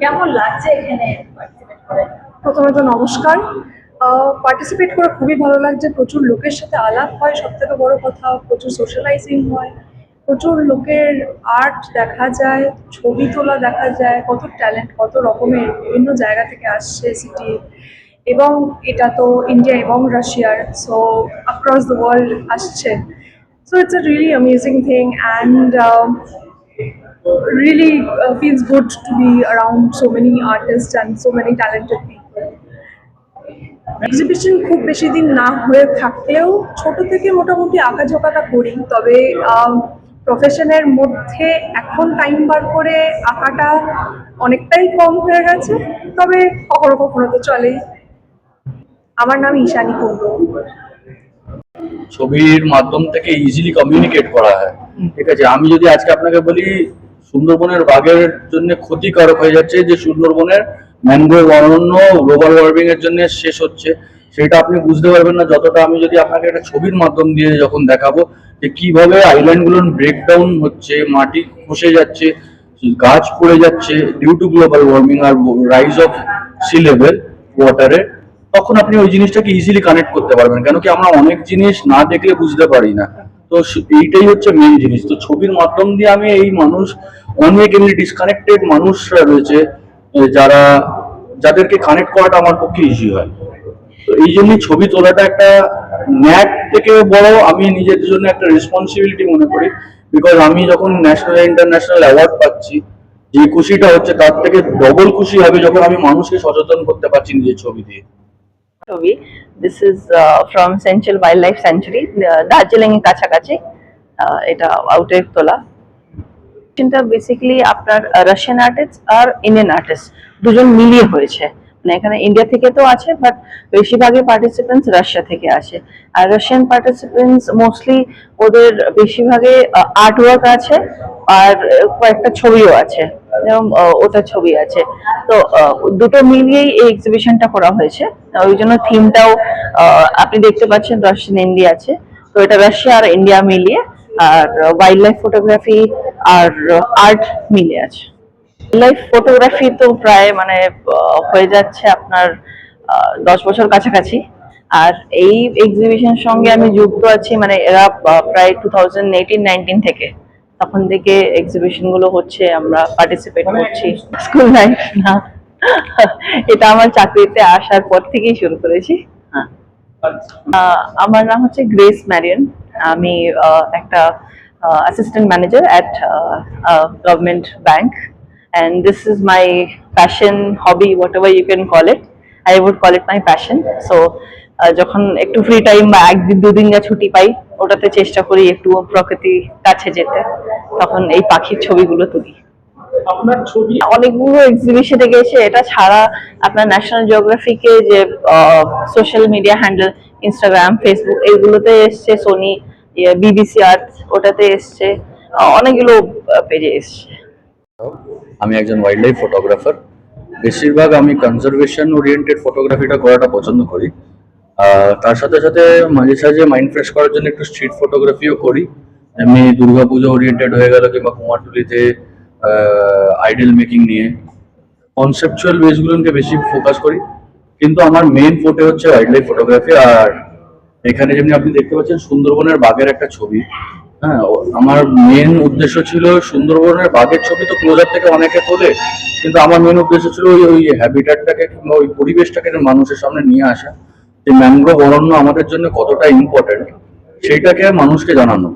কেমন লাগছে এখানে পার্টিসিপেট করে? প্রথমে তো নমস্কার। পার্টিসিপেট করে খুবই ভালো লাগছে, প্রচুর লোকের সাথে আলাপ হয়, সব থেকে বড় কথা প্রচুর সোশ্যালাইজিং হয়, প্রচুর লোকের আর্ট দেখা যায়, ছবি তোলা দেখা যায়, কত ট্যালেন্ট কত রকমের বিভিন্ন জায়গা থেকে আসছে সিটি, এবং এটা তো ইন্ডিয়া এবং রাশিয়ার, সো অ্যাক্রস দ্য ওয়ার্ল্ড আসছে। So it's a really amazing thing and really feels good to be around so many artists and so many talented people. Exhibition খুব বেশি দিন না হয়ে থাকলেও ছোট থেকে মোটামুটি আঁকাঝোঁকাটা করি, তবে প্রফেশনের মধ্যে এখন টাইম বার করে আঁকাটা অনেকটাই কম হয়ে গেছে, তবে কখনো কখনো তো চলেই। আমার নাম ঈশানী কুণ্ডু। ছবির মাধ্যম থেকে ইজিলি কমিউনিকেট করা হয়, ঠিক আছে। আমি যদি আজকে আপনাকে বলি সুন্দরবনের বাঘের জন্য ক্ষতিকারক হয়ে যাচ্ছে, যে সুন্দরবনের ম্যানগ্রোভ অরণ্য গ্লোবাল ওয়ার্মিং এর জন্য শেষ হচ্ছে, সেটা আপনি বুঝতে পারবেন না যতটা আমি যদি আপনাকে একটা ছবির মাধ্যম দিয়ে যখন দেখাবো যে কিভাবে আইল্যান্ড গুলোর ব্রেকডাউন হচ্ছে, মাটি খসে যাচ্ছে, গাছ পড়ে যাচ্ছে ডিউ টু গ্লোবাল ওয়ার্মিং আর রাইজ অফ সি লেভেল ওয়াটারে, তখন আপনি ওই জিনিসটাকে ইজিলি কানেক্ট করতে পারবেন। কেন কি আমরা অনেক জিনিস না দেখলে বুঝতে পারি না, তো এইটাই হচ্ছে মেন জিনিস। তো ছবির মাধ্যম দিয়ে আমি এই মানুষ অনেক এমনি ডিসকানেক্টেড মানুষরা রয়েছে যারা যাদেরকে কানেক্ট করাটা আমার পক্ষে ইজি হয়। তো এই জন্যই ছবি তোলাটা একটা ন্যাক থেকে বড় আমি নিজের জন্য একটা রেসপন্সিবিলিটি মনে করি, বিকজ আমি যখন ন্যাশনাল ইন্টারন্যাশনাল অ্যাওয়ার্ড পাচ্ছি, যে খুশিটা হচ্ছে তার থেকে ডবল খুশি হবে যখন আমি মানুষকে সচেতন করতে পারছি নিজের ছবি দিয়ে। ছবি this is from central wild life sanctuary, Darjeeling এর কাছাকাছি, এটা আউটের তোলা। এটা বেসিক্যালি আপনার রাশিয়ান আর্টিস্ট আর ইন্ডিয়ান আর্টিস্ট দুজন মিলিয়ে হয়েছে, মানে এখানে ইন্ডিয়া থেকে তো আছে বাট বেশিরভাগই পার্টিসিপেন্টস রাশিয়া থেকে আসে। আর রাশিয়ান পার্টিসিপেন্টস মোস্টলি ওদের বেশিরভাগে আর্ট ওয়ার্ক আছে আর কয়েকটা ছবিও আছে, যেমন ওটা ছবি আছে। তো দুটো মিলিয়েই এই এক্সিবিশনটা করা হয়েছে, ওই জন্য থিমটাও আপনি দেখতে পাচ্ছেন রাশিয়ান ইন্ডিয়া আছে, তো এটা রাশিয়া আর ইন্ডিয়া মিলিয়ে, আর ওয়াইল্ড লাইফ ফটোগ্রাফি আর আর্ট মিলে আছে। লাইফ ফটোগ্রাফি তো প্রায় মানে হয়ে যাচ্ছে আপনার 10 বছর কাছাকাছি, আর এই এক্সিবিশনের সঙ্গে আমি যুক্ত আছি, মানে এরা প্রায় 2018-19 থেকে, তখন থেকে এক্সিবিশন গুলো হচ্ছে, আমরা পার্টিসিপেট করছি। স্কুল লাইফ না, এটা আমার চাকরিতে আসার পর থেকেই শুরু করেছি। আমার নাম হচ্ছে গ্রেস ম্যারিয়ন, আমি একটা assistant manager at government bank, and this is my passion, hobby, whatever you can call it. I would call it my passion. So যখন একটু ফ্রি টাইম বা একদিন দুদিন যা ছুটি পাই, ওটাতে চেষ্টা করি একটু প্রকৃতির কাছে যেতে, তখন এই পাখির ছবিগুলো তুলি। আপনার ছবি অনেকগুলো এক্সিবিশনে গেছে, এটা ছাড়া আপনার ন্যাশনাল জিওগ্রাফিকে যে social media handle Instagram Facebook এগুলোতে এসছে, সোনি বিবিসি আর্থ ওটাতে এসছে, অনেকগুলো পেজে এসছে। আমি একজন ওয়াইল্ড লাইফ ফটোগ্রাফার, বেশিরভাগ আমি কনজারভেশন ওরিয়েন্টেড ফটোগ্রাফিটা করাটা পছন্দ করি। তার সাথে সাথে মাঝে সাঝে মাইন্ড ফ্রেশ করার জন্য একটু স্ট্রিট ফটোগ্রাফিও করি, এমনি দুর্গাপুজো ওরিয়েন্টেড হয়ে গেল কিংবা কুমারটুলিতে আইডল মেকিং নিয়ে কনসেপচুয়াল বেসগুলোকে বেশি ফোকাস করি, কিন্তু আমার মেন ফোটে হচ্ছে ওয়াইল্ড লাইফ ফটোগ্রাফি। আর এখানে যেমনি আপনি দেখতে পাচ্ছেন সুন্দরবনের বাঘের একটা ছবি, হ্যাঁ, আমার মেন উদ্দেশ্য ছিল সুন্দরবনের বাঘের ছবি তো ক্লোজার থেকে অনেকে তোলে, কিন্তু আমার মেন উদ্দেশ্য ছিল ওই হ্যাবিটাটটাকে কিংবা ওই পরিবেশটাকে মানুষের সামনে নিয়ে আসা, যে ম্যানগ্রোভ অরণ্য আমাদের জন্য কতটা ইম্পর্টেন্ট সেইটাকে মানুষকে জানানো।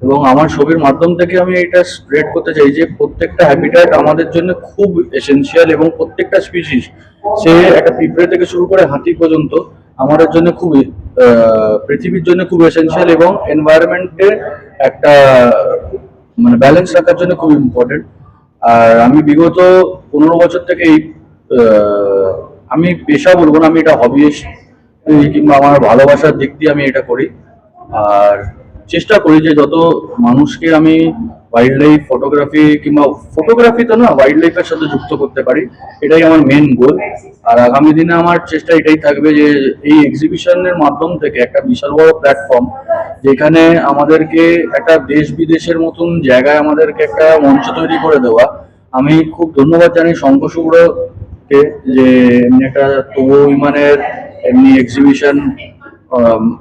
এবং আমার ছবির মাধ্যম থেকে আমি এটা স্প্রেড করতে চাই যে প্রত্যেকটা হ্যাবিটাট আমাদের জন্য খুব এসেনশিয়াল, এবং প্রত্যেকটা স্পিসিস, সে একটা পিঁপড়ে থেকে শুরু করে হাতি পর্যন্ত আমাদের জন্য খুব পৃথিবীর জন্য খুব এসেনশিয়াল, এবং এনভায়রনমেন্টের একটা মানে ব্যালেন্স রাখার জন্য খুব ইম্পর্টেন্ট। আর আমি বিগত 15 বছর থেকে এই আমি পেশা বলবো না, আমি এটা হবি কিংবা আমার ভালোবাসার দিক দিয়ে আমি এটা করি। আর চেষ্টা করি যে যত মানুষকে আমি ওয়াইল্ড লাইফ ফটোগ্রাফি কিংবা ফটোগ্রাফি তো না, ওয়াইল্ড লাইফের সাথে যুক্ত করতে পারি, এটাই আমার মেন গোল। আর আগামী দিনে আমার চেষ্টা এটাই থাকবে যে এই এক্সিবিশনের মাধ্যম থেকে একটা বিশাল বড় প্ল্যাটফর্ম, যেখানে আমাদেরকে একটা দেশ বিদেশের মতন জায়গায় আমাদেরকে একটা মঞ্চ তৈরি করে দেওয়া। আমি খুব ধন্যবাদ জানাই শঙ্খ শুভ্রকে যে এমনি একটা তবু বিমানের এমনি এক্সিবিশন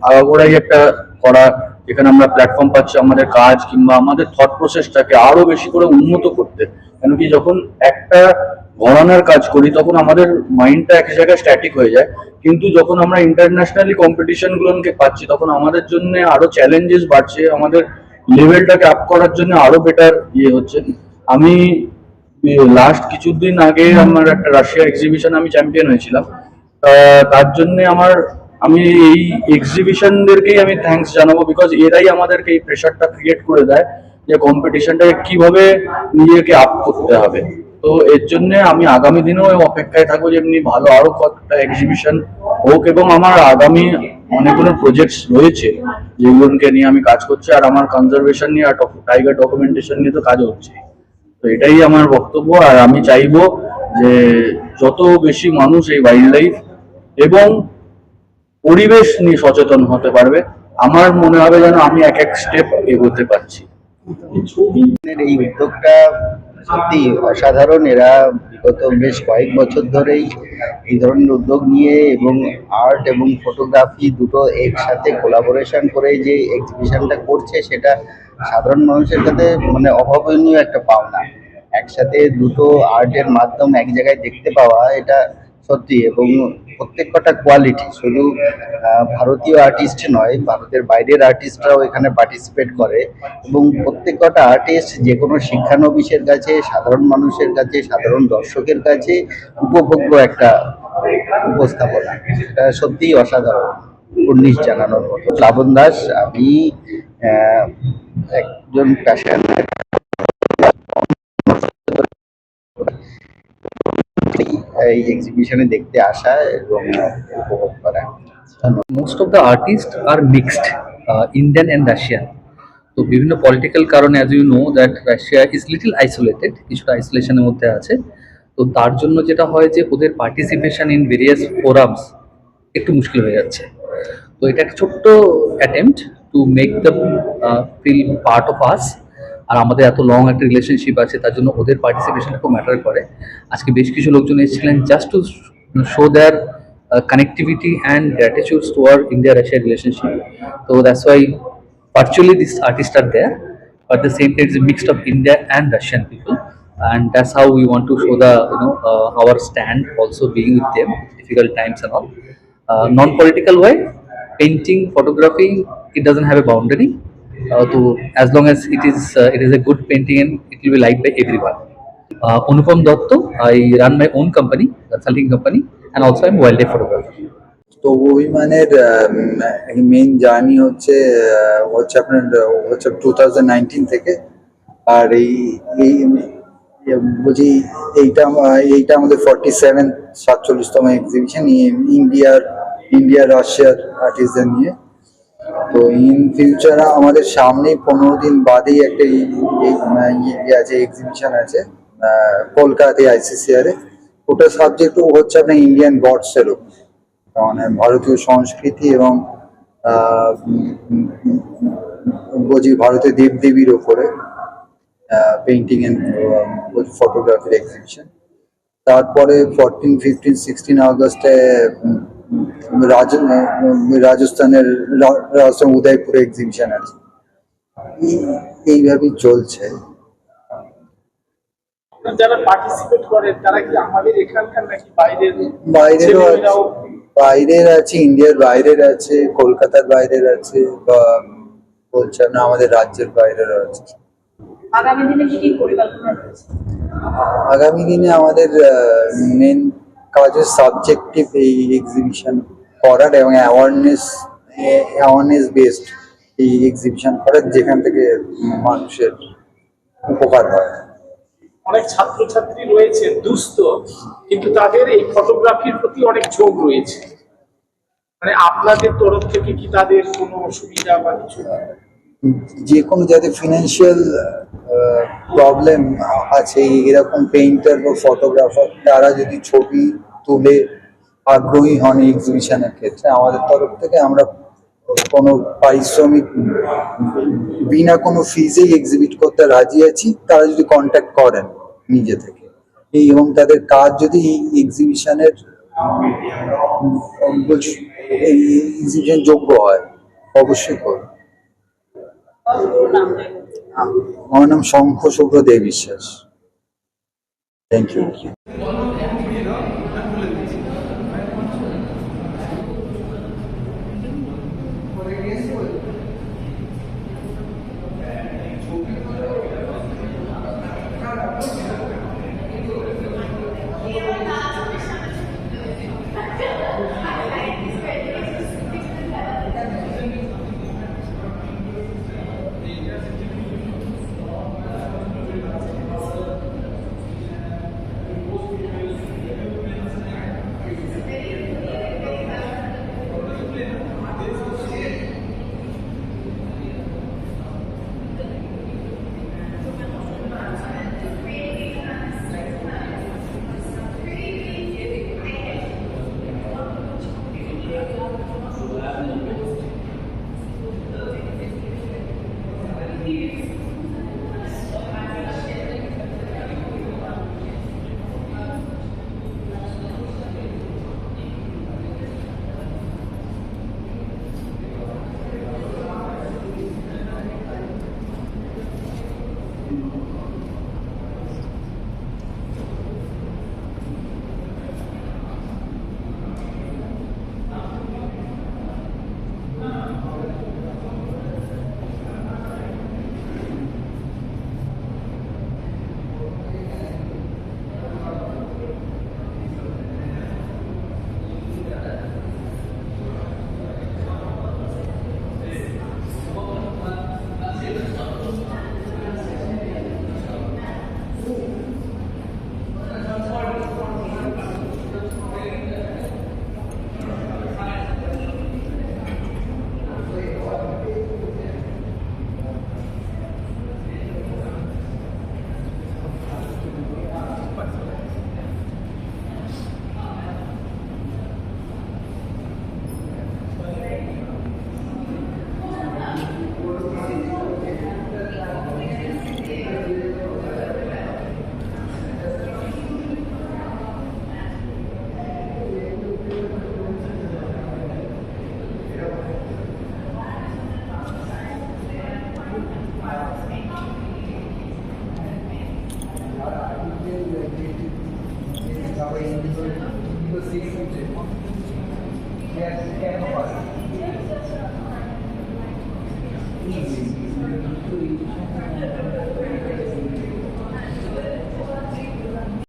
আগাগোড়াই একটা করা, যেখানে আমরা প্ল্যাটফর্ম পাচ্ছি আমাদের কাজ কিংবা আমাদের থট প্রসেসটাকে আরো বেশি করে উন্নত করতে। কেন কি যখন একটা ঘরানার কাজ করি তখন আমাদের মাইন্ডটা এক জায়গায় স্ট্যাটিক হয়ে যায়, কিন্তু যখন আমরা ইন্টারন্যাশনালি কম্পিটিশন গুলোকে পাচ্ছি তখন আমাদের জন্য আরো চ্যালেঞ্জেস বাড়ছে, আমাদের লেভেলটাকে আপ করার জন্য আরো বেটার হচ্ছে। আমি লাস্ট কিছুদিন আগে আমার একটা রাশিয়া এক্সিবিশন আমি চ্যাম্পিয়ন হয়েছিলাম। তার জন্য আমি এই এক্সিবিশনদেরকেই আমি থ্যাঙ্কস জানাবো, বিকজ এরাই আমাদেরকে এই প্রেশারটা ক্রিয়েট করে দেয় যে কম্পিটিশনটাকে কিভাবে নিজেকে আপ করতে হবে। তো এর জন্য আমি আগামী দিনেও অপেক্ষায় থাকবো যে এমনি ভালো আরো কয়েকটা এক্সিবিশন হোক, এবং আমার আগামী অনেকগুলো প্রজেক্টস রয়েছে যেগুলোকে নিয়ে আমি কাজ করছি, আর আমার কনজারভেশন নিয়ে আর টাইগার ডকুমেন্টেশন নিয়ে তো কাজ হচ্ছে। তো এটাই আমার বক্তব্য। আর আমি চাইবো যে যত বেশি মানুষ এই ওয়াইল্ড লাইফ এবং পরিবেশ নিয়ে সচেতন হতে পারবে, আমার মনে হবে যেন আমি এক এক স্টেপ এগোতে পারছি। এই উদ্যোগটা সত্যি অসাধারণ। এরা বিগত বেশ কয়েক বছর ধরেই এই ধরনের উদ্যোগ নিয়ে এবং আর্ট এবং ফটোগ্রাফি দুটো একসাথে কোলাবোরেশন করে যে এক্সিবিশনটা করছে, সেটা সাধারণ মানুষের কাছে মানে অভাবনীয় একটা পাওনা। একসাথে দুটো আর্টের মাধ্যম এক জায়গায় দেখতে পাওয়া, এটা সত্যি। এবং প্রত্যেক কটা কোয়ালিটি, শুধু ভারতীয় আর্টিস্ট নয়, ভারতের বাইরের আর্টিস্টরাও এখানে পার্টিসিপেট করে। এবং প্রত্যেক কটা আর্টিস্ট যে কোনো শিক্ষানবিশের কাছে, সাধারণ মানুষের কাছে, সাধারণ দর্শকের কাছে উপভোগ্য একটা উপস্থাপনা। এটা সত্যিই অসাধারণ, উন্নিশ জানানোর মতো। শ্রাবণ দাস, আমি একজন প্যাশনেট এই এক্সিবিশনে দেখতে আসা এবং উপভোগ করা। Most of the artists are mixed, Indian and Russian. তো বিভিন্ন পলিটিক্যাল কারণে as you know that Russia is little isolated, কিছুটা আইসোলেশনের মধ্যে আছে। তো তার জন্য যেটা হয় যে ওদের পার্টিসিপেশন ইন ভেরিয়াস ফোরামস একটু মুশকিল হয়ে যাচ্ছে। তো এটা একটা ছোট্ট attempt to make the feel part of us. আর আমাদের এত লং একটা রিলেশনশিপ আছে, তার জন্য ওদের পার্টিসিপেশন খুব ম্যাটার করে। আজকে বেশ কিছু লোকজন এসেছিলেন just to show there connectivity and gratitude toward India-Russia relationship. So that's why virtually these artists are there, but at the same time it's a mix of India and Russian people, and that's how we want to show the our stand, also being with them difficult times and all. Non-political way, painting, photography, it doesn't have a boundary. So as long as it is a good painting and it will be liked by everyone. Anupam Dotto, I run my own company, consulting company, and also I'm wildlife photographer. তো অভিমানের main journey হচ্ছে আপনার 2019 থেকে। আর এই বুঝি এইটা আমাদের 47তম exhibition India রাশিয়ার আর্টিস্টদের নিয়ে। তো ইন ফিউচার আমাদের সামনেই 15 দিন বাদেই একটা আছে এক্সিবিশন আছে কলকাতায় ICCR এ। ওটা সাবজেক্ট হচ্ছে আপনার ইন্ডিয়ান গডসের উপর, মানে ভারতীয় সংস্কৃতি এবং বুঝি ভারতের দেবদেবীর ওপরে পেইন্টিং এন্ড ফটোগ্রাফির এক্সিবিশন। তারপরে 14, 15, 16 আগস্টে রাজস্থানের উদয়পুরে এক্সিবিশন আছে। এইভাবেই চলছে। যারা পার্টিসিপেট করে তারা কি আমাদের এখানকার নাকি বাইরের আছে, ইন্ডিয়ার বাইরের আছে, কলকাতার বাইরের আছে, বা বলছে না আমাদের রাজ্যের বাইরের আছে। আগামী দিনে কি পরিকল্পনা রয়েছে? আগামী দিনে আমাদের মেন কাজের সাবজেক্টিভ এই এক্সিবিশন করার এবং অ্যাওয়ারনেস বেসড এই এক্সিবিশন করার, যেখান থেকে মানুষের উপকার হয়। অনেক ছাত্রছাত্রী রয়েছে দুস্থ, কিন্তু তাদের এই ফটোগ্রাফির প্রতি অনেক ঝোঁক রয়েছে। মানে আপনাদের তরফ থেকে কি তাদের কোনো সুবিধা বা কিছু? যে কোনো যাদের ফিনান্সিয়াল প্রবলেম আছে, এরকম পেইন্টার বা ফটোগ্রাফার, তারা যদি ছবি তুলে আগ্রহী হন এই এক্সিবিশনের ক্ষেত্রে, আমাদের তরফ থেকে আমরা কোনো পারিশ্রমিক বিনা কোনো ফিজেই এক্সিবিট করতে রাজি আছি, তারা যদি কন্ট্যাক্ট করেন নিজে থেকে এবং তাদের কাজ যদি এই এক্সিবিশনের এই এক্সিবিশন যোগ্য হয়, অবশ্যই করুন। আমার নাম শঙ্খ Shubhra De Biswas. Thank you. Easy.